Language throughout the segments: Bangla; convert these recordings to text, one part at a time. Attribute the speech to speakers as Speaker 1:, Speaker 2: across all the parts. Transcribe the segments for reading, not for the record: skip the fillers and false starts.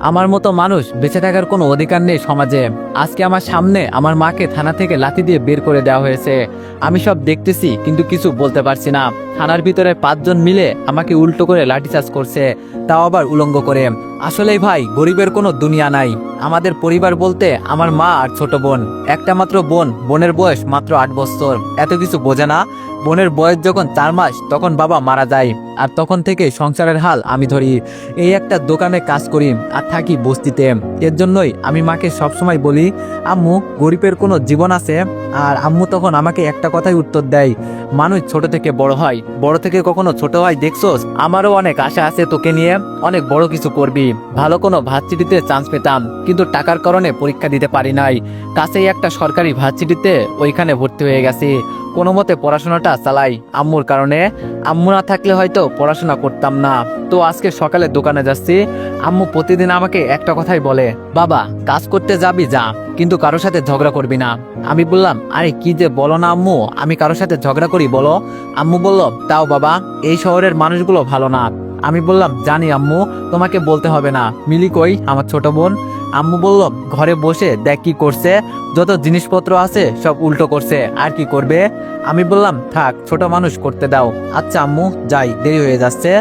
Speaker 1: আমার মতো মানুষ বেঁচে থাকার কোনো অধিকার নেই সমাজে। আজকে আমার সামনে আমার মাকে থানা থেকে লাথি দিয়ে বের করে দেওয়া হয়েছে। আমি সব দেখতেছি কিন্তু কিছু বলতে পারছি না। থানার ভিতরে 5 জন মিলে আমাকে উল্টো করে লাঠিচার্জ করছে, তাও আবার উলঙ্গ করে। আসলেই ভাই, গরিবের কোনো দুনিয়া নাই। আমাদের পরিবার বলতে আমার মা আর ছোট বোন, একটা মাত্র বোন। বোনের বয়স মাত্র 8 বছর। এত কিছু বোঝে না। বোনের বয়স যখন 4 মাস তখন বাবা মারা যায়, আর তখন থেকে সংসারের হাল আমি ধরি। এই একটা দোকানে কাজ করি আর থাকি বস্তিতে। এর জন্যই আমি মাকে সবসময় বলি, আম্মু, গরিবের কোনো জীবন আছে? আর আম্মু তখন আমাকে একটা কথাই উত্তর দেয়, মানুষ ছোট থেকে বড় হয়, বড় থেকে কখনো ছোট হয় দেখছোস? আমারও অনেক আশা আছে তোকে নিয়ে, অনেক বড় কিছু করবি। ভালো কোনো ভার্সিটিতে চান্স পেতাম, কিন্তু টাকার কারণে পরীক্ষা দিতে পারি নাই। কাছেই একটা সরকারি ভার্সিটিতে ওইখানে ভর্তি হয়ে গেছি। কোনো মতে পড়াশোনাটা চালাই আম্মুর কারণে। আম্মু না থাকলে হয়তো পড়াশোনা করতাম না। তো আজকে সকালে দোকানে যাচ্ছি। আম্মু প্রতিদিন আমাকে একটা কথাই বলে, বাবা, কাজ করতে যাবি যা, কিন্তু কারোর সাথে ঝগড়া করবি না। আমি বললাম, আরে কি যে বলো না আম্মু, আমি কারোর সাথে ঝগড়া করি বলো? আম্মু বলল, তাও বাবা, এই শহরের মানুষগুলো ভালো না। আমি বললাম, জানি আম্মু, তোমাকে বলতে হবে না। মিলি কই, আমার ছোট বোন? আম্মু বলল, ঘরে বসে দেখ কি করছে, যত জিনিসপত্র আছে সব উল্টো করছে, আর কি করবে? আমি বললাম, থাক, ছোট মানুষ করতে দাও। আচ্ছা আম্মু, যাই, দেরি হয়ে যাচ্ছে।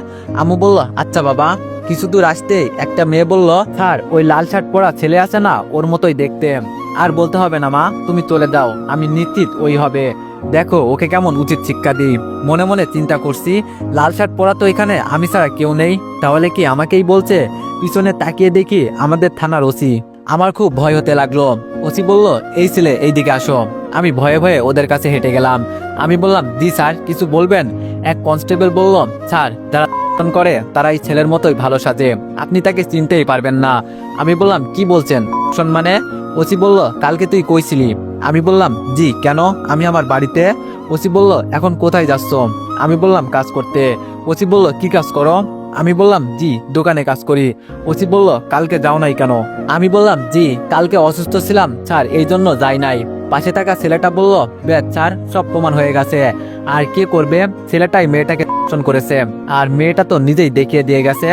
Speaker 1: আম্মু বলল, আচ্ছা বাবা। কিছু দূর আসতেই একটা মেয়ে বলল, স্যার, ওই লাল শার্ট পরা ছেলে আছে না, ওর মতোই দেখতে। আর বলতে হবে না মা, তুমি চলে যাও, আমি নিশ্চিত ওই হবে। দেখো ওকে কেমন উচিত শিক্ষা দিই। মনে মনে চিন্তা করছি, লাল শার্ট পরা তো এখানে আমি ছাড়া কেউ নেই, তাহলে কি আমাকেই বলছে? পিছনে তাকিয়ে দেখি আমাদের থানার ওসি। আমার খুব ভয় হতে লাগলো। ওসি বলল, এই ছেলে, এইদিকে আসো। আমি ভয়ে ভয়ে ওদের কাছে হেঁটে গেলাম। আমি বললাম, জি স্যার, কিছু বলবেন? এক কনস্টেবল বলল, স্যার, যারা করে তারা এই ছেলের মতোই ভালো সাজে, আপনি তাকে চিনতেই পারবেন না। আমি বললাম, কি বলছেন? মানে? ওসি বলল, কালকে তুই কইছিলি। আমি বললাম, জি, কেন? আমি আমার বাড়িতে। ওসি বলল, এখন কোথায় যাচ্ছ? আমি বললাম, কাজ করতে। ওসি বলল, কি কাজ করো? আমি বললাম, জি, দোকানে কাজ করি। ওসি বলল, কালকে যাও নাই কেন? আমি বললাম, জি, কালকে অসুস্থ ছিলাম স্যার, এই জন্য যাই নাই। পাশে থাকা ছেলেটা বলল, বেশ স্যার, সব প্রমাণ হয়ে গেছে। আর কে করবে? ছেলেটাই মেয়েটাকে করেছে, আর মেয়েটা তো নিজেই দেখিয়ে দিয়ে গেছে।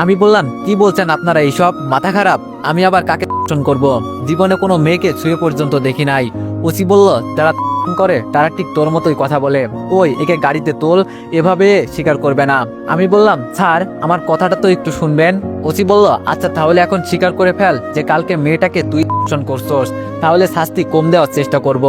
Speaker 1: আমি বললাম, কি বলছেন আপনারা এইসব? মাথা খারাপ? আমি আবার কাকে করব? জীবনে কোনো মেয়েকে ছুঁয়ে পর্যন্ত দেখি নাই। ওসি বলল, যারা করে তারা ঠিক তোর মতোই কথা বলে। ওই, একে গাড়িতে তোল, এভাবে স্বীকার করবে না। আমি বললাম, স্যার, আমার কথাটা তো একটু শুনবেন। ওসি বলল, আচ্ছা তাহলে এখন স্বীকার করে ফেল যে কালকে মেয়েটাকে তুই করছস, তাহলে শাস্তি কম দেওয়ার চেষ্টা করব।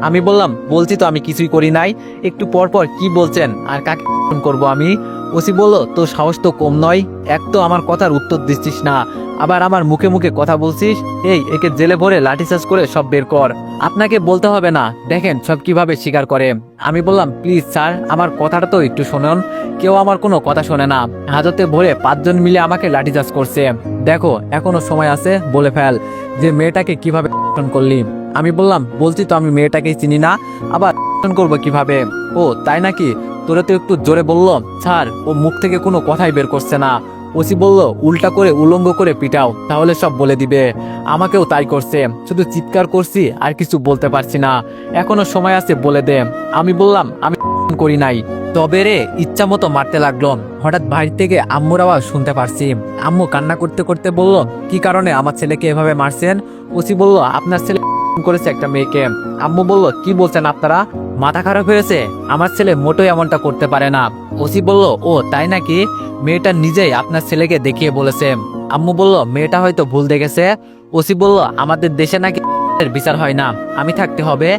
Speaker 1: আমি বললাম, বলছি তো আমি কিছুই করি নাই। একটু পর পর কি বলছেন আর কাকে করব আমি? ওসি বলল, তোর সাহস তো কম নয়। এক তো আমার কথার উত্তর দিচ্ছিস না, আবার আমার মুখে মুখে কথা বলছিস। এই, একে জেলে ভরে লাঠিচার্জ করে সব বের কর। আপনাকে বলতে হবে না, দেখেন সব কিভাবে স্বীকার করে। আমি বললাম, প্লিজ স্যার, আমার কথাটা তো একটু শুনুন। কেউ আমার কোনো কথা শোনে না। হাজতে ভরে 5 জন মিলে আমাকে লাঠিচার্জ করছে। দেখো, এখনো সময় আছে, বলে ফেল যে মেয়েটাকে কিভাবে করলি। আমি বললাম, বলছি তো আমি মেয়েটাকেই চিনি না, আবার করবো কিভাবে? ও তাই নাকি? তোরা তো একটু জোরে বললো। স্যার, ও মুখ থেকে কোনো কথাই বের করছে না। ওসি বলল, উল্টা করে উলঙ্গ করে পিটাও, তাহলে সব বলে দিবে। আমাকেও তাই করছে, শুধু চিৎকার করছি, আর কিছু বলতে পারছি না। এখনো সময় আছে, বলে দে। আমি বললাম, আমি করি নাই। তবে রে, ইচ্ছা মতো মারতে লাগলো। হঠাৎ বাড়ি থেকে আম্মুর আওয়াজ শুনতে পারছি। আম্মু কান্না করতে করতে বলল, কি কারণে আমার ছেলেকে এভাবে মারছেন? ওসি বলল, আপনার ছেলে করেছে একটা মেয়েকে। আম্মু বলল, কি বলছেন আপনারা? মাথা খারাপ হয়েছে? আমার ছেলে মোটেই এমনটা করতে পারে না। ওসি বলল, ও তাই নাকি? মেয়েটা নিজেই আপনার ছেলেকে দেখিয়ে বলেছে। আম্মু বলল, মেয়েটা হয়তো ভুল দেখেছে। ওসি বলল, আমাদের দেশে নাকি বিচার হয় না, আমি থাকতে হবে,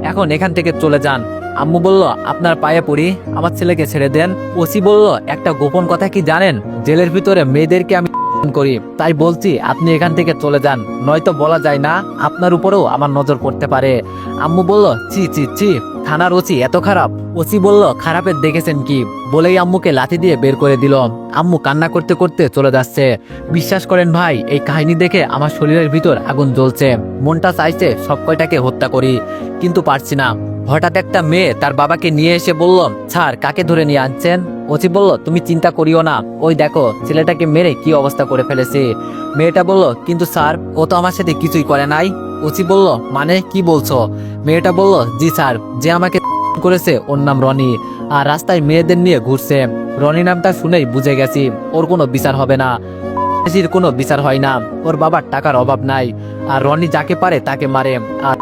Speaker 1: এখন এখান থেকে চলে যান। আম্মু বলল, আপনার পায়ে পড়ি, আমার ছেলেকে ছেড়ে দেন। ওসি বলল, একটা গোপন কথা কি জানেন? জেলের ভিতরে মেয়েদেরকে আমি করি, তাই বলছি আপনি এখান থেকে চলে যান, নয়তো বলা যায় না, আপনার উপরেও আমার নজর পড়তে পারে। আম্মু বলল, ছি ছি ছি, থানার ওসি এত খারাপ? ওসি বলল, খারাপের দেখেছেন কি? বলেই আম্মুকে লাথি দিয়ে বের করে দিল। আম্মু কান্না করতে করতে চলে যাচ্ছে। বিশ্বাস করেন ভাই, এই কাহিনী দেখে আমার শরীরের ভিতর আগুন জ্বলছে। মনটা চাইছে সব কয়টাকে হত্যা করি, কিন্তু পারছি না। হঠাৎ একটা মেয়ে তার বাবাকে নিয়ে এসে বলল, স্যার, কাকে ধরে নিয়ে আনছেন? ওসি বলল, তুমি চিন্তা করিও না, ওই দেখো ছেলেটাকে মেরে কি অবস্থা করে ফেলেছে। মেয়েটা বলল, কিন্তু স্যার, ও তো আমার সাথে কিছুই করে নাই। ওসি বলল, মানে কি বলছো? মেয়েটা বলল, জি স্যার, যে আমাকে করেছে ওর নাম রনি, আর রাস্তায় মেয়েদের নিয়ে ঘুরছে। রনি নামটা শুনেই বুঝে গেছি ওর কোনো বিচার হবে না। হাসির কোনো বিচার হয় না। ওর বাবার টাকার অভাব নাই, আর রনি যাকে পারে তাকে মারে, আর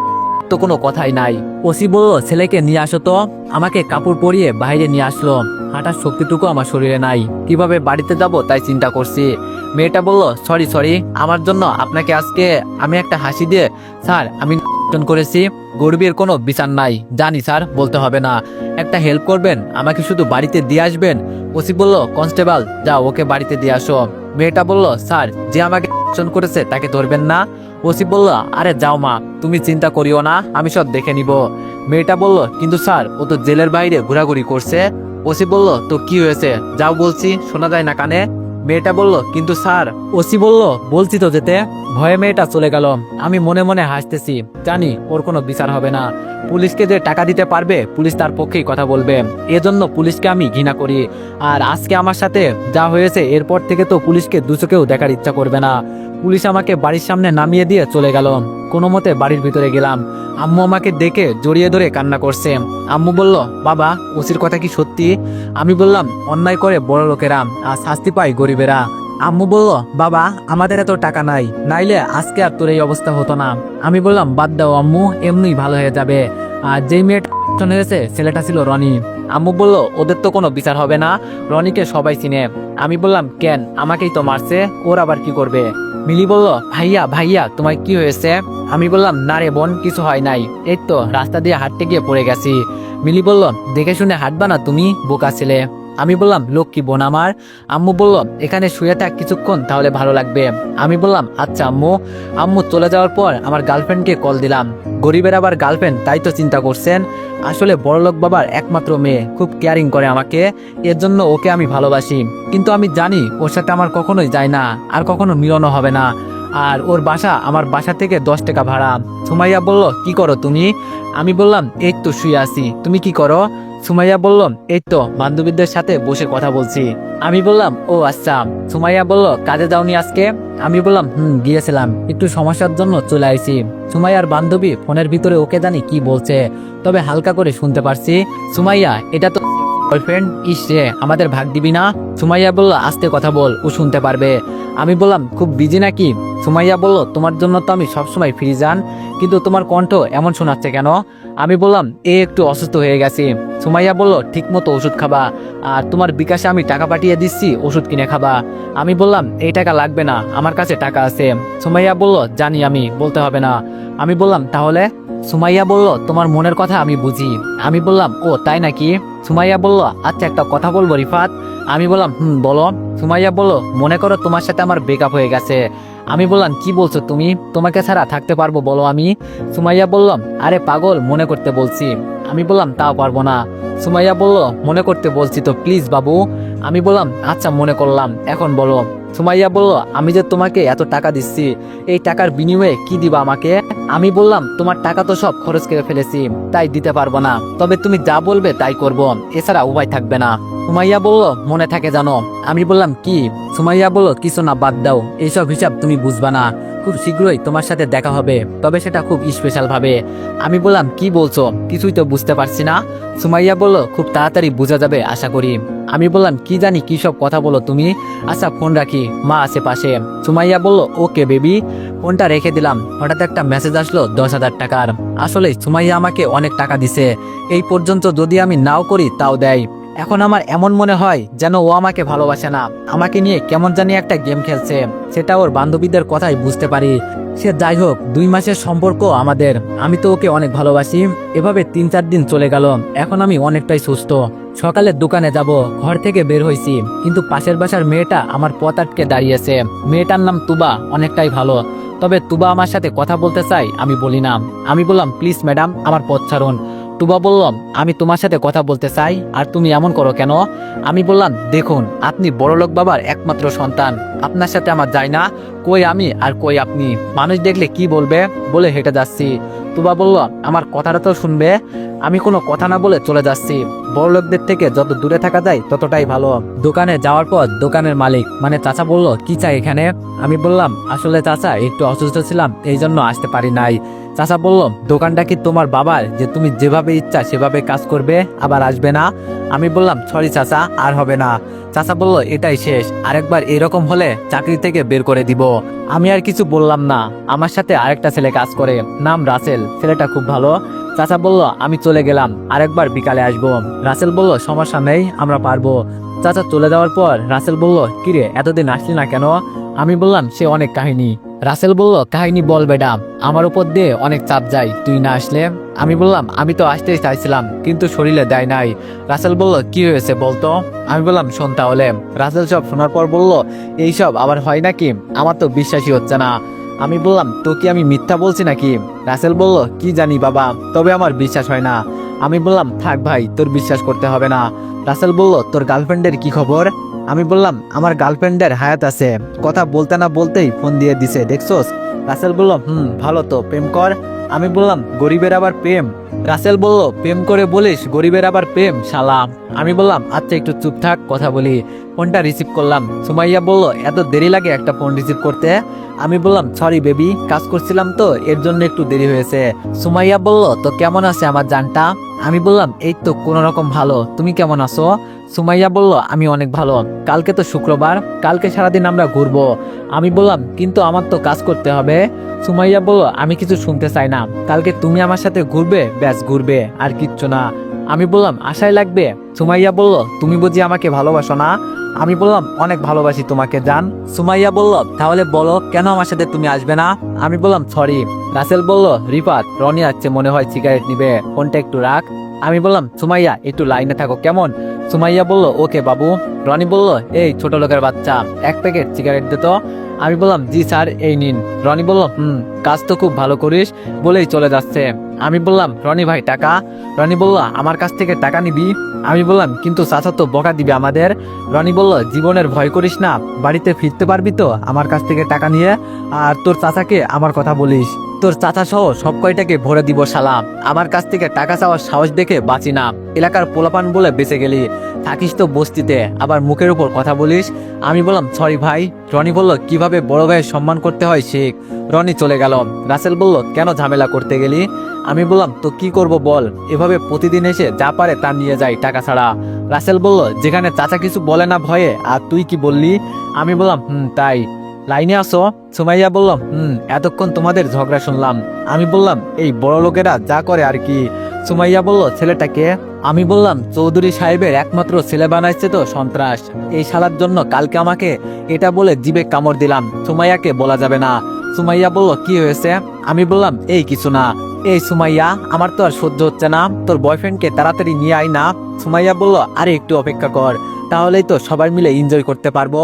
Speaker 1: তো কোনো কথাই নাই। ওসি বলল ছেলেকে নিয়ে আসো তো। আমাকে কাপড় পরিয়ে বাইরে নিয়ে আসলো। হাঁটার শক্তিটুকু আমার শরীরে নাই, কিভাবে বাড়িতে যাব তাই চিন্তা করছি। মেয়েটা বলল সরি আমার জন্য আপনাকে আজকে আমি একটা হাসি দিয়ে স্যার আমি করেছি, গরিবের কোনো বিচার নাই। জানি স্যার, বলতে হবে না। একটা হেল্প করবেন, আমাকে শুধু বাড়িতে দিয়ে আসবেন। ওসি বলল কনস্টেবল যাও ওকে বাড়িতে দিয়ে আসো। মেয়েটা বলল স্যার যে আমাকে করেছে তাকে ধরবেন না। ওসি বলল আরে যাও মা, তুমি চিন্তা করিও না, আমি সব দেখে নিব। মেয়েটা বলল কিন্তু স্যার ও তো জেলের বাইরে ঘোরাঘুরি করছে। ওসি বলল তো কি হয়েছে, যাও বলছি, শোনা যায় না কানে। মেয়েটা বলল কিন্তু স্যার। ওসি বলল বলছি তো যেতে। ভয়ে মেয়েটা চলে গেল। আমি মনে মনে হাসতেছি, জানি ওর কোনো বিচার হবে না। পুলিশকে যে টাকা দিতে পারবে পুলিশ তার পক্ষেই কথা বলবে, এজন্য পুলিশকে আমি ঘৃণা করি। আর আজকে আমার সাথে যা হয়েছে এরপর থেকে তো পুলিশকে দুচোখেও দেখার ইচ্ছা করবে না। পুলিশ আমাকে বাড়ির সামনে নামিয়ে দিয়ে চলে গেল। কোনো মতে বাড়ির ভিতরে গেলাম। আম্মু আমাকে দেখে জড়িয়ে ধরে কান্না করছে। আম্মু বলল বাবা ওসির কথা কি সত্যি? আমি বললাম অন্যায় করে বড় লোকেরা আর শাস্তি পায় গরিবেরা। আম্মু বলল বাবা আমাদের এত টাকা নাই, নাইলে আজকে আর তোর এই অবস্থা হতো না। আমি বললাম বাদ দাও আম্মু, এমনি ভালো হয়ে যাবে। আর যেই মেয়েটা হয়েছে ছেলেটা ছিল রনি। আম্মু বলল ওদের তো কোনো বিচার হবে না, রনিকে সবাই চিনে। আমি বললাম কেন, আমাকেই তো মারছে, ওর আবার কি করবে? মিলি বলল ভাইয়া তোমার কি হয়েছে? আমি বললাম না রে বোন, কিছু হয় নাই, এই তো রাস্তা দিয়ে হাঁটতে গিয়ে পড়ে গেছি। মিলি বলল দেখে শুনে হাঁটবা না তুমি, বোকা ছেলে। আমি বললাম লক্ষ্মী বোন আমার। আম্মু বলল এখানে শুয়ে থাক কিছুক্ষণ, তাহলে ভালো লাগবে। আমি বললাম আচ্ছা আম্মু। আম্মু চলে যাওয়ার পর আমার গার্লফ্রেন্ডকে কল দিলাম। গরিবের আবার গার্লফ্রেন্ড, তাই তো চিন্তা করছেন। আসলে বড়লোক বাবার একমাত্র মেয়ে, খুব কেয়ারিং করে আমাকে, এর জন্য ওকে আমি ভালোবাসি। কিন্তু আমি জানি ওর সাথে আমার কখনোই যায় না, আর কখনো মিলনও হবে না। আর ওর বাসা আমার বাসা থেকে 10 টাকা ভাড়া। সুমাইয়া বলল কি করো তুমি? আমি বললাম এই তো শুয়ে আছি, তুমি কি করো? সুমাইয়া বলল এই তো বান্ধবীদের সাথে বসে কথা বলছি। আমি বললাম ও আচ্ছা। সুমাইয়া বলল কাজে যাওনি আজকে? আমি বললাম গিয়েছিলাম, একটু সমস্যার জন্য চলে আইছি। সুমাইয়ার বান্ধবী ফোনের ভিতরে ওকে জানি কি বলছে, তবে হালকা করে শুনতে পারছি। সুমাইয়া এটা তো বয়ফ্রেন্ড, ইস রে আমাদের ভাগ দিবি না? সুমাইয়া বলল আস্তে কথা বল, ও শুনতে পারবে। আমি বললাম খুব বিজি নাকি? সুমাইয়া বলল তোমার জন্য তো আমি সবসময় ফ্রি যান, কিন্তু তোমার কণ্ঠ এমন শোনাচ্ছে কেন? আমি বললাম একটু অসুস্থ হয়ে গেছি। সুমাইয়া বলল ঠিক মতো ওষুধ খাবা, আর তোমার বিকাশে আমি টাকা পাঠিয়ে দিচ্ছি, ওষুধ কিনে খাবা। আমি বললাম এই টাকা লাগবে না, আমার কাছে টাকা আছে। সুমাইয়া বলল জানি আমি, বলতে হবে না। আমি বললাম তাহলে? সুমাইয়া বলল তোমার মনের কথা আমি বুঝি। আমি বললাম ও তাই নাকি? সুমাইয়া বলল আচ্ছা একটা কথা বলবো রিফাত। আমি বললাম বলো। সুমাইয়া বলল মনে করো তোমার সাথে আমার ব্রেকআপ হয়ে গেছে। আমি বললাম কি বলছো তুমি, তোমাকে ছাড়া থাকতে পারবো বলো আমি? সুমাইয়া বলল আরে পাগল, মনে করতে বলছি। আমি বললাম তাও পারবো না। সুমাইয়া বলল মনে করতে বলছি তো প্লিজ বাবু। আমি বললাম আচ্ছা মনে করলাম, এখন বলো। সুমাইয়া বলল আমি যে তোমাকে এত টাকা দিচ্ছি, এই টাকার বিনিময়ে কি দিবা আমাকে? আমি বললাম তোমার টাকা তো সব খরচ করে ফেলেছি, তাই দিতে পারবো না, তবে তুমি যা বলবে তাই করব, এছাড়া উপায় থাকবে না। সুমাইয়া বলল মনে থাকে জানো। আমি বললাম কি? সুমাইয়া বলল কিছু না, বাদ দাও, এইসব হিসাব তুমি বুঝবা না, খুব শীঘ্রই তোমার সাথে দেখা হবে, তবে সেটা খুব স্পেশাল ভাবে। আমি বললাম কি বলছো, কিছুই তো বুঝতে পারছি না। সুমাইয়া বলল খুব তাড়াতাড়ি বোঝা যাবে আশা করি। আমি বললাম কি জানি কি সব কথা বলো তুমি, আচ্ছা ফোন রাখি, মা আছে পাশে। সুমাইয়া বলল ওকে বেবি। ফোনটা রেখে দিলাম। হঠাৎ একটা মেসেজ আসলো 10,000 টাকার। আসলে সুমাইয়া আমাকে অনেক টাকা দিছে, এই পর্যন্ত যদি আমি নাও করি তাও দেয়। এখন আমার এমন মনে হয় যেন ও আমাকে ভালোবাসে না, আমাকে নিয়ে কেমন জানি একটা গেম খেলছে, সেটা ওর বান্ধবীদের কথাই বুঝতে পারি। সে যাই হোক, 2 মাসের সম্পর্ক আমাদের, আমি তো ওকে অনেক ভালোবাসি। এভাবে 3-4 দিন চলে গেল। এখন আমি অনেকটাই সুস্থ। সকালে দোকানে যাব, ঘর থেকে বের হয়েছি, কিন্তু পাশের বাসার মেয়েটা আমার পথ আটকে দাঁড়িয়েছে। মেয়েটার নাম তুবা, অনেকটাই ভালো, তবে তুবা আমার সাথে কথা বলতে চাই, আমি বলি না। আমি বললাম প্লিজ ম্যাডাম আমার পথ ছাড়ুন। তুবা বলল আমি তোমার সাথে কথা বলতে চাই, আর তুমি এমন করো কেন? আমি বললাম দেখুন আপনি বড়লোক বাবার একমাত্র সন্তান, আপনার সাথে আমার যায় না, কই আমি আর কই আপনি, মানুষ দেখলে কি বলবে, বলে হেঁটে যাচ্ছি। তুবা বলল আমার কথাটা তো শুনবে। আমি কোনো কথা না বলে চলে যাচ্ছি। বড়লোকদের থেকে যত দূরে থাকা যায় ততটাই ভালো। দোকানে যাওয়ার পর দোকানের মালিক মানে চাচা বলল কি চাই এখানে? আমি বললাম আসলে চাচা একটু অসুস্থ ছিলাম, এই জন্য আসতে পারি নাই। চাচা বলল দোকানটা কি তোমার বাবার, যে তুমি যেভাবে ইচ্ছা সেভাবে কাজ করবে আবার আসবে না? আমি বললাম সরি চাচা, আর হবে না। চাচা বলল এটাই শেষ, আরেকবার এরকম হলে চাকরি থেকে বের করে দিব। আমি আর কিছু বললাম না। আমার সাথে আরেকটা ছেলে কাজ করে, নাম রাসেল, ছেলেটা খুব ভালো। চাচা বলল আমি চলে গেলাম, আরেকবার বিকালে আসবো। রাসেল বলল সমস্যা নেই, আমরা পারবো। চাচা চলে যাওয়ার পর রাসেল বলল কিরে এতদিন আসলি না কেন? আমি বললাম সে অনেক কাহিনী। রাসেল বলল কাহিনী বল বেটা, আমার উপর দিয়ে অনেক চাপ যায় তুই না আসলে। আমি বললাম আমি তো আসতেই চাইছিলাম কিন্তু শরীরে দেয় নাই। রাসেল বলল কি হয়েছে বলতো। আমি বললাম শোন তাহলে। রাসেল সব শোনার পর বলল এইসব আবার হয় নাকি, আমার তো বিশ্বাসই হচ্ছে না। আমি বললাম তো কি আমি মিথ্যা বলছি নাকি? রাসেল বলল কি জানি বাবা, তবে আমার বিশ্বাস হয় না। আমি বললাম থাক ভাই, তোর বিশ্বাস করতে হবে না। রাসেল বলল তোর গার্লফ্রেন্ডের কি খবর? আমি বললাম আমার গার্লফ্রেন্ডের হায়াত আছে, কথা বলতে না বলতেই ফোন দিয়ে দিছে দেখছোস। রাসেল বলল ভালো তো, প্রেম কর। আমি বললাম গরিবের আবার প্রেম? রাসেল বলল প্রেম করে বলিস গরিবের আবার প্রেম শালা। আমি বললাম আচ্ছা একটু চুপ থাক, কথা বলি। ফোনটা রিসিভ করলাম। সুমাইয়া বলল এত দেরি লাগে একটা ফোন রিসিভ করতে? আমি বললাম সরি বেবি, কাজ করছিলাম তো এর জন্য একটু দেরি হয়েছে। সুমাইয়া বলল তো কেমন আছে আমার জানটা? আমি বললাম এই তো কোনো রকম ভালো, তুমি কেমন আছো? সুমাইয়া বলল আমি অনেক ভালো। কালকে তো শুক্রবার, কালকে সারাদিন আমরা ঘুরবো। আমি বললাম কিন্তু আমার তো কাজ করতে হবে। সুমাইয়া বলল আমি কিছু শুনতে চাই না, কালকে তুমি আমার সাথে ঘুরবে, ব্যাস ঘুরবে, আর কিচ্ছু না। আমি বললাম আশায় লাগবে। সুমাইয়া বলল তুমি বুঝি আমাকে ভালোবাসো না? আমি বললাম অনেক ভালোবাসি তোমাকে জান। সুমাইয়া বলল তাহলে বলো কেন আমার সাথে তুমি আসবে না? আমি বললাম সরি। রাসেল বলল রিফাত রনি আসছে মনে হয়, সিগারেট নিবে, ফোনটা একটু রাখ। আমি বললাম সুমাইয়া একটু লাইনে থাকো কেমন? সুমাইয়া বলল ওকে বাবু। রনি বলল এই ছোট লোকের বাচ্চা, এক প্যাকেট সিগারেট দে তো। আমি বললাম জি স্যার এই নিন। রনি বলল কাজ তো খুব ভালো করিস, বলেই চলে যাচ্ছে। আমি বললাম রনি ভাই টাকা। রনি বলল আমার কাছ থেকে টাকা নিবি? আমি বললাম কিন্তু চাচা তো বকা দিবে আমাদের। রনি বলল জীবনের ভয় করিস না, বাড়িতে ফিরতে পারবি তো আমার কাছ থেকে টাকা নিয়ে? আর তোর চাচাকে আমার কথা বলিস, তোর চাচা সহ সব কয়টাকে ভরে দিব শালা। আমার কাছ থেকে টাকা চাওয়ার সাহস দেখে বাঁচি না, এলাকার পোলাপান বলে বেঁচে গেলি, থাকিস তো বস্তিতে, আবার মুখের উপর কথা বলিস। আমি বললাম সরি ভাই। রনি বলল কিভাবে বড় ভাইয়ের সম্মান করতে হয় শেখ। রনি চলে গেল। রাসেল বলল কেন ঝামেলা করতে গেলি? আমি বললাম তো কি করব বল, এভাবে প্রতিদিন এসে যা পারে তা নিয়ে যাই টাকা ছাড়া। রাসেল বলল যেখানে চাচা কিছু বলে না ভয়ে, আর তুই কি বললি? আমি বললাম তাই। লাইনে আসো। সুমাইয়া বলল এতক্ষণ তোমাদের ঝগড়া শুনলাম। আমি বললাম এই বড় লোকেরা যা করে আর কি। সুমাইয়া বলল ছেলেটাকে? আমি বললাম চৌধুরী সাহেবের একমাত্র ছেলে বানাইছে তো সন্ত্রাস, এই শালার জন্য কালকে আমাকে এটা বলে জিবে কামড় দিলাম, সুমাইয়াকে বলা যাবে না। সুমাইয়া বলল কি হয়েছে? আমি বললাম এই কিছু না। এই সুমাইয়া আমার তো আর সহ্য হচ্ছে না, তোর বয়ফ্রেন্ডকে তাড়াতাড়ি নিয়ে আয় না। সুমাইয়া বলল আরে একটু অপেক্ষা কর, তাহলেই তো সবাই মিলে এনজয় করতে পারবো।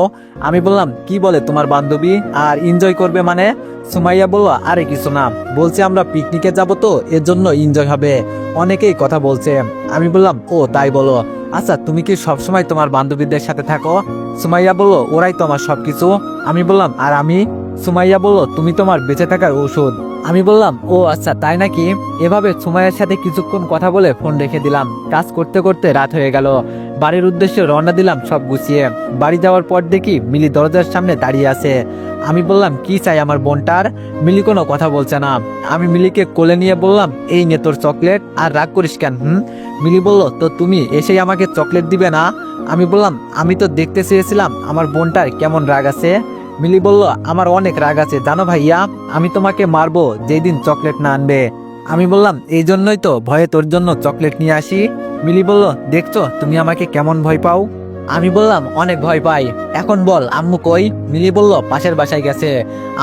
Speaker 1: আমি বললাম কি বলে তোমার বান্ধবী, আর এনজয় করবে মানে? সুমাইয়া বলল আরে কিছু না, বলছে আমরা পিকনিকে যাব তো এর জন্য এনজয় হবে, অনেকেই কথা বলছে। আমি বললাম ও তাই বলো, আচ্ছা তুমি কি সবসময় তোমার বান্ধবীদের সাথে থাকো? সুমাইয়া বলল ওরাই তো আমার সবকিছু। আমি বললাম আর আমি? সুমাইয়া বলল তুমি তোমার বেঁচে থাকার ঔষধ। আমি বললাম ও আচ্ছা তাই নাকি। এভাবে সুমাইয়ার সাথে কিছুক্ষণ কথা বলে ফোন রেখে দিলাম। কাজ করতে করতে রাত হয়ে গেল। বাড়ির উদ্দেশ্যে রওনা দিলাম সব গুছিয়ে। বাড়ি যাওয়ার পর দেখি মিলি দরজার সামনে দাঁড়িয়ে আছে। আমি বললাম কি চাই আমার বোনটার? মিলি কোনো কথা বলছে না। আমি মিলিকে কোলে নিয়ে বললাম এই নে তোর চকলেট, আর রাগ করিস কেন? মিলি বলল তো তুমি এসেই আমাকে চকলেট দিবে না? আমি বললাম আমি তো দেখতে চেয়েছিলাম আমার বোনটার কেমন রাগ আছে। মিলি বলল আমার অনেক রাগ আছে জানো ভাইয়া, আমি তোমাকে মারবো যেই দিন চকলেট না আনবে। আমি বললাম এই জন্যই তো ভয়ে তোর জন্য চকলেট নিয়ে আসি। মিলি বলল দেখছো তুমি আমাকে কেমন ভয় পাও? আমি বললাম অনেক ভয় পাই। এখন বল আম্মু কই? মিলি বলল পাশের বাসায় গেছে।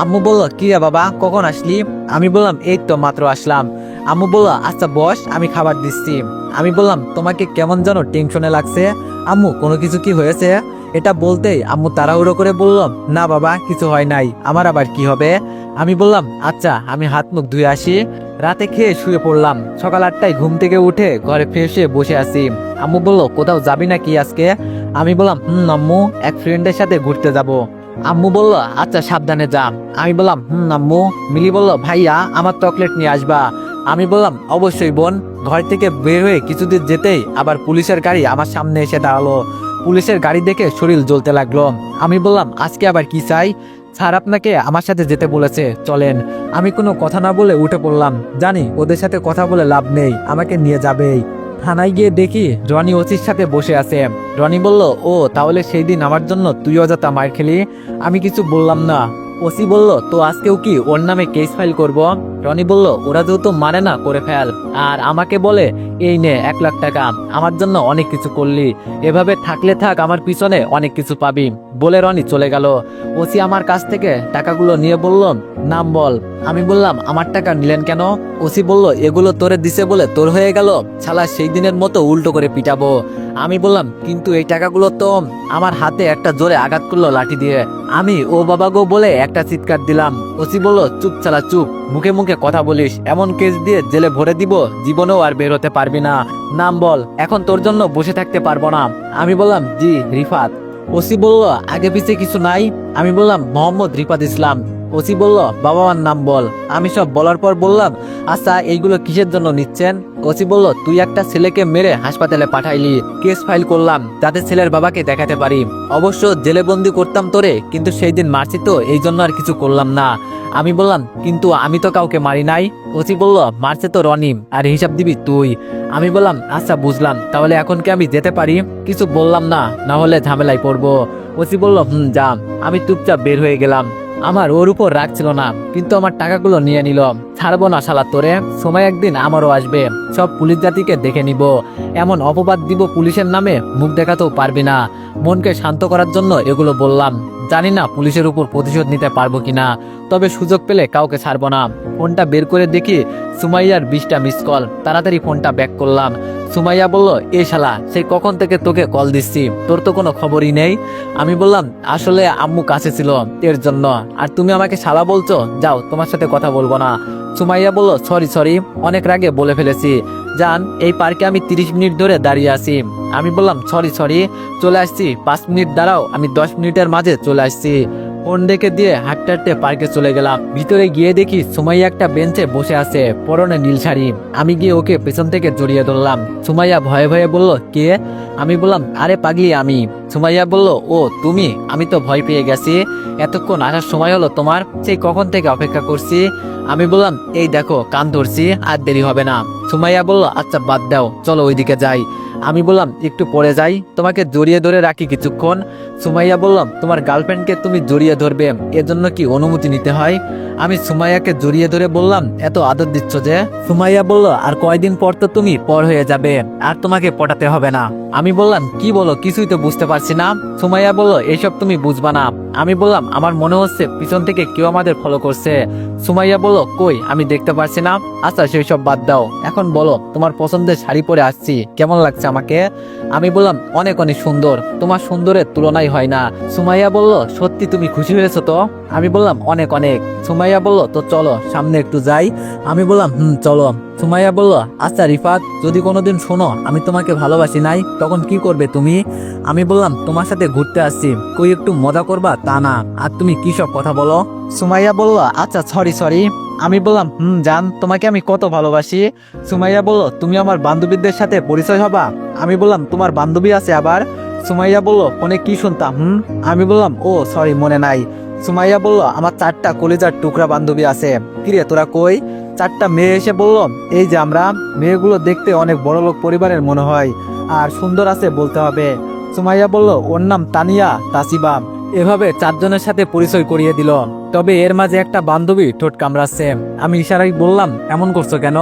Speaker 1: আম্মু বলল কি রে বাবা কখন আসলি? আমি বললাম এই তো মাত্র আসলাম। আম্মু বলল আচ্ছা বস আমি খাবার দিচ্ছি। আমি বললাম তোমাকে কেমন যেন টেনশনে লাগছে, আম্মু কোনো কিছু কি হয়েছে? এটা বলতেই আম্মু তাড়াহুড়ো করে বলল না বাবা কিছু হয় নাই, আমার আবার কি হবে? আমি বললাম আচ্ছা আমি হাত মুখ ধুয়ে আসি। রাতে খেয়ে শুয়ে পড়লাম। সকাল 8টায় ঘুম থেকে উঠে ঘরে ফ্রেশ হয়ে বসে আছি। আম্মু বলল কোথাও যাবি নাকি আজকে? আমি বললাম আম্মু এক ফ্রেন্ডের সাথে ঘুরতে যাব। আম্মু বলল আচ্ছা সাবধানে যা। আমি বললাম আম্মু। মিলি বলল ভাইয়া আমার চকলেট নিয়ে আসবা। আমি বললাম অবশ্যই বোন। ঘর থেকে বের হয়ে কিছুদিন যেতেই আবার পুলিশের গাড়ি আমার সামনে এসে দাঁড়ালো। পুলিশের গাড়ি দেখে শরীর জ্বলতে লাগলো। আমি বললাম আজকে আবার কি চাই? স্যার আপনাকে আমার সাথে যেতে বলেছে, চলেন। আমি কোনো কথা না বলে উঠে পড়লাম, জানি ওদের সাথে কথা বলে লাভ নেই, আমাকে নিয়ে যাবেই। থানায় গিয়ে দেখি রনি ওসির সাথে বসে আছে। রনি বলল, ও তাহলে সেই দিন আমার জন্য তুই অযথা মার খেলি। আমি কিছু বললাম না। ওসি বলল, তো আজকেও কি ওর নামে কেস ফাইল করব? রনি বলল, ওরা যেহেতু মানে না করে ফেল। আর আমাকে বলে, এই নে 1 লাখ টাকা, আমার জন্য অনেক কিছু করলি, এভাবে থাকলে থাক, আমার পিছনে অনেক কিছু পাবি। বলে রনি চলে গেল। ওসি আমার কাছ থেকে টাকাগুলো নিয়ে বলল, নাম বল। আমি বললাম, আমার টাকা নিলেন কেন? ওসি বলল, এগুলো তোরে দিছে বলে তোর হয়ে গেল, শালা সেই দিনের মতো উল্টো করে পিটাবো। আমি বললাম, কিন্তু এই টাকাগুলো তো। আমার হাতে একটা জোরে আঘাত করলো লাঠি দিয়ে। আমি ও বাবা গো বলে একটা চিৎকার দিলাম। ওসি বলল, চুপ শালা চুপ, মুখে মুখে কথা বলিস, এমন কেস দিয়ে জেলে ভরে দিব, জীবনেও আর বের হতে পারবি না। নাম বল, এখন তোর জন্য বসে থাকতে পারবো না। আমি বললাম, জি রিফাত। ওসি বলল, আগে পিছে কিছু নাই? আমি বললাম, মোহাম্মদ রিফাত ইসলাম। ওসি বলল, বাবা মার নাম বল। আমি সব বলার পর বললাম, আচ্ছা এইগুলো কিসের জন্য নিচ্ছেন? ওসি বলল, তুই একটা ছেলেকে মেরে হাসপাতালে পাঠাইলি, কেস ফাইল করলাম যাতে ছেলের বাবাকে দেখাতে পারি। অবশ্য জেলে বন্দি করতাম তোরে, কিন্তু সেই দিন মারছি তো, এই জন্য আর কিছু করলাম না। আমি বললাম, কিন্তু আমি তো কাউকে মারি নাই। ওসি বলল, মারছে তো রনিম, আর হিসাব দিবি তুই। আমি বললাম, আচ্ছা বুঝলাম, তাহলে এখন কি আমি যেতে পারি? কিছু বললাম না, না হলে ঝামেলায় পড়বো। ওসি বলল, যা। আমি চুপচাপ বের হয়ে গেলাম। আমার ওর উপর রাগ ছিল না, কিন্তু আমার টাকাগুলো নিয়ে নিল। ছাড়বো না শালা তোরে, সময় একদিন আমারও আসবে, সব পুলিশ জাতিকে দেখে নিব, এমন অপবাদ দিব পুলিশের নামে, মুখ দেখাতেও পারবি না। মনকে শান্ত করার জন্য এগুলো বললাম। জানি না পুলিশের উপর প্রতিশোধ নিতে পারবো কিনা, তবে সুযোগ পেলে কাউকে ছাড়বো না। ফোনটা বের করে দেখি সুমাইয়ার 20টা মিস কল। তাড়াতাড়ি ফোনটা ব্যাক করলাম। সুমাইয়া বলল, এ শালা, সেই কখন থেকে তোকে কল দিচ্ছি, তোর তো কোনো খবরই নেই। আমি বললাম, আসলে আম্মু কাছে ছিল এর জন্য। আর তুমি আমাকে শালা বলছো, যাও, তোমার সাথে কথা বলবো না। সুমাইয়া বলল, সরি, অনেক রাগে বলে ফেলেছি। জান, এই পার্কে আমি 30 মিনিট ধরে দাঁড়িয়ে আছি। আমি বললাম, সরি, চলে আসছি, 5 মিনিট দাঁড়াও, আমি 10 মিনিটের মাঝে চলে আসছি। ফোন রেখে দিয়ে হাঁটতে হাঁটতে পার্কে চলে গেলাম। ভিতরে গিয়ে দেখি সুমাইয়া একটা বেঞ্চে বসে আছে, পরনে নীল শাড়ি। আমি গিয়ে ওকে পেছন থেকে জড়িয়ে ধরলাম। সুমাইয়া ভয়ে ভয়ে বলল, কে? আমি বললাম, আরে পাগলি আমি। সুমাইয়া বলল, ও তুমি? আমি তো ভয় পেয়ে গেছি, এতক্ষণ আসার সময় হলো তোমার, সেই কখন থেকে অপেক্ষা করছি। আমি বললাম, এই দেখো কান ধরছি, আর দেরি হবে না। সুমাইয়া বলল, আচ্ছা বাদ দাও, চলো ওইদিকে যাই। আমি বললাম, একটু পরে যাই, তোমাকে জড়িয়ে ধরে রাখি কিছুক্ষণ। সুমাইয়া বললাম, তোমার গার্লফ্রেন্ডকে তুমি জড়িয়ে ধরবে, এজন্য কি অনুমতি নিতে হয়? আমি সুমাইয়াকে জড়িয়ে ধরে বললাম, এত আদর দিচ্ছ যে? সুমাইয়া বলল, আর কয়দিন পর তো তুমি পর হয়ে যাবে, আর তোমাকে পটাতে হবে না। আমি বললাম, কি বলো, কিছুই তো বুঝতে পারছি না। সুমাইয়া বলল, এইসব তুমি বুঝবা না। আমি বললাম, আমার মনে হচ্ছে পিছন থেকে কেউ আমাদের ফলো করছে। সুমাইয়া বলল, কই, আমি দেখতে পারছি না। আচ্ছা সেই সব বাদ দাও, এখন বলো, তোমার পছন্দের শাড়ি পরে আসছি, কেমন লাগছে আমাকে? আমি বললাম, অনেক অনেক সুন্দর, তোমার সুন্দরের তুলনাই হয় না। সুমাইয়া বলল, সত্যি তুমি খুশি হয়েছো তো? আমি বললাম, অনেক অনেক। সুমাইয়া বলল, তো চলো সামনে একটু যাই। আমি বললাম, চলো। সুমাইয়া বলল, আচ্ছা রিফাত, যদি কোনোদিন শোনো আমি তোমাকে ভালোবাসি নাই, তখন কি করবে তুমি? আমি বললাম, তোমার সাথে ঘুরতে আসছি, কই একটু মজা করবা তা না, আর তুমি কি সব কথা বলো? সুমাইয়া বলল, আচ্ছা সরি। আমি বললাম, জান, তোমাকে আমি কত ভালোবাসি। সুমাইয়া বলল, তুমি আমার বান্ধবীদের সাথে পরিচয় হবা? আমি বললাম, তোমার বান্ধবী আছে আবার? সুমাইয়া বলল, ফোনে কি শুনতাম? আমি বললাম, ও সরি, মনে নাই। সুমাইয়া বলল, আমার 4টা কলিজার টুকরা বান্ধবী আছে। কিরে তোরা কই? 4টা মেয়ে এসে বলল, এই যে আমরা। মেয়েগুলো দেখতে অনেক বড় লোক পরিবারের মনে হয়, আর সুন্দর আছে বলতে হবে। সুমাইয়া বলল, ওর নাম তানিয়া তাসিবা। এভাবে 4জনের সাথে পরিচয় করিয়ে দিল। তবে এর মাঝে একটা বান্ধবী ঠোঁট কামড়াচ্ছে। আমি ইশারায় বললাম, এমন করছো কেন?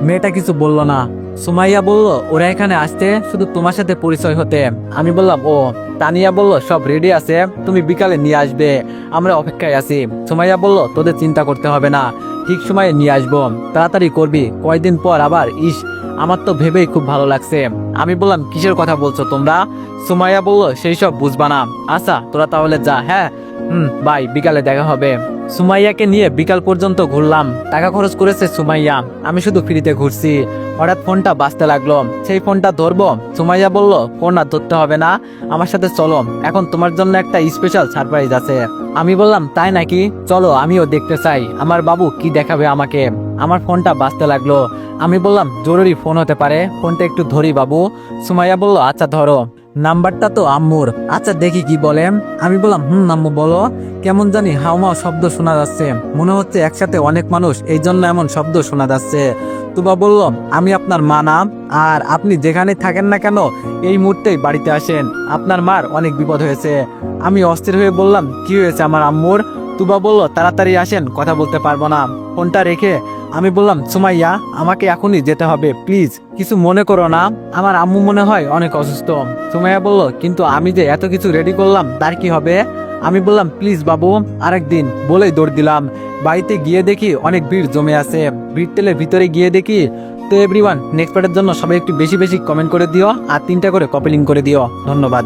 Speaker 1: মেয়েটা কিছু বলল না। সুমাইয়া বলল, ওরা এখানে আসতে শুধু তোমার সাথে পরিচয় হতে। আমি বললাম, ও। তানিয়া বলল, সব রেডি আছে, তুমি বিকালে নিয়ে আসবে, আমরা অপেক্ষায় আছি। সুমাইয়া বলল, তোদের চিন্তা করতে হবে না, ঠিক সময়ে নিয়ে আসবো, তাড়াতাড়ি করবি, কয়দিন পর আবার। আমার তো ভেবেই খুব ভালো লাগছে। আমি বললাম, কিসের কথা বলছো তোমরা? সুমাইয়া বলল, সেই সব বুঝবা না। আচ্ছা তোরা তাহলে যা। হ্যাঁ, বাই, বিকালে দেখা হবে। সুমাইয়াকে নিয়ে বিকাল পর্যন্ত ঘুরলাম। টাকা খরচ করেছে সুমাইয়া, আমি শুধু ফ্রিতে ঘুরছি। হঠাৎ ফোনটা বাজতে লাগলো, সেই ফোনটা ধরবো। সুমাইয়া বলল, ফোন আর ধরতে হবে না, আমার সাথে চলো, এখন তোমার জন্য একটা স্পেশাল সারপ্রাইজ আছে। আমি বললাম, তাই নাকি? চলো, আমিও দেখতে চাই আমার বাবু কি দেখাবে আমাকে। আমার ফোনটা বাজতে লাগলো। আমি বললাম, জরুরি ফোন হতে পারে, ফোনটা একটু ধরি বাবু। সুমাইয়া বলল, আচ্ছা ধরো। নাম্বারটা তো আম্মুর। আচ্ছা দেখি কি বলে। আমি বললাম আম্মু বলো। কেমন জানি হাউমাউ শব্দ শোনা যাচ্ছে, মনে হচ্ছে একসাথে অনেক মানুষ, এই জন্য এমন শব্দ শোনা যাচ্ছে। তুবা বলল, আমি আপনার মা না, আর আপনি যেখানে থাকেন না কেন এই মুহূর্তেই বাড়িতে আসেন, আপনার মার অনেক বিপদ হয়েছে। আমি অস্থির হয়ে বললাম, কি হয়েছে আমার আম্মুর? তুবা বলল, তাড়াতাড়ি আসেন, কথা বলতে পারবো না। ফোনটা রেখে আমি বললাম, সুমাইয়া আমাকে এখনই যেতে হবে, প্লিজ কিছু মনে করো না, আমার আম্মু মনে হয় অনেক অসুস্থ। সুমাইয়া বলল, কিন্তু আমি যে এত কিছু রেডি করলাম তার কি হবে? আমি বললাম, প্লিজ বাবু আরেকদিন, বলেই দৌড় দিলাম। বাড়িতে গিয়ে দেখি অনেক ভিড় জমে আছে। ভিড় টেলে ভিতরে গিয়ে দেখি। তো এভরিওয়ান, নেক্সট পার্টের জন্য সবাই একটু বেশি বেশি কমেন্ট করে দিও, আর 3টা করে কপি লিঙ্ক করে দিও। ধন্যবাদ।